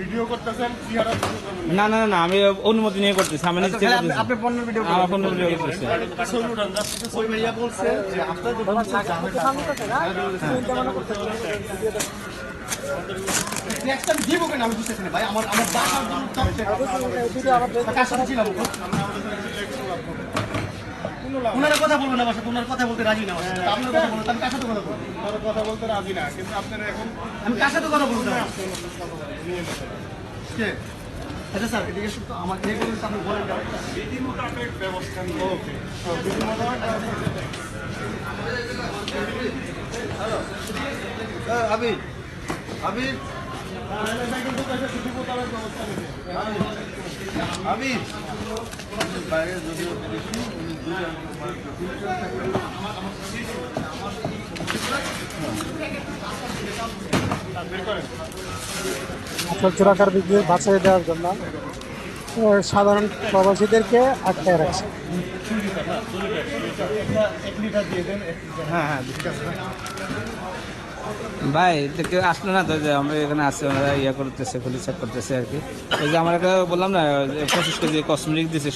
Video করতেছেন না না না আমি অনুমতি নিয়ে করতেছি আমি নিজে আপনি পণ্যের ভিডিও আমার ফোন ভিডিও করতেছি ওই ভাইয়া বলছে যে আপনার নেক্সট টাইম দিব কেন আমি বুঝতেছি না ভাই আমার ওনারা কথা বলবেন না বাসা ওনার কথা বলতে রাজি না আপনার কথা বলতে আমি কার সাথে কথা বলবো কথা বলতে রাজি না কিন্তু আপনারা এখন আমি কার সাথে কথা বলতে কে আচ্ছা স্যার এদিকে শুধু আমার এই বলুন আপনি বলেন রীতিমতো আপনি ব্যবস্থা নিয়ে ওকে রীতিমতো আবির আবির আবির বাইরে যদিও চোরাকার বিক্রি বাঁচিয়ে দেওয়ার জন্য সাধারণ প্রবাসীদেরকে আটকায় রাখছে। হ্যাঁ হ্যাঁ ঠিক আছে ভাই তো কেউ আসলো না তো যে আমরা এখানে আসছি ওনারা ইয়ে করতেছে পুলিশ চেক করতেছে আর কি ওই যে আমার একটা বললাম না 25 কেজি কসমেটিক দিছে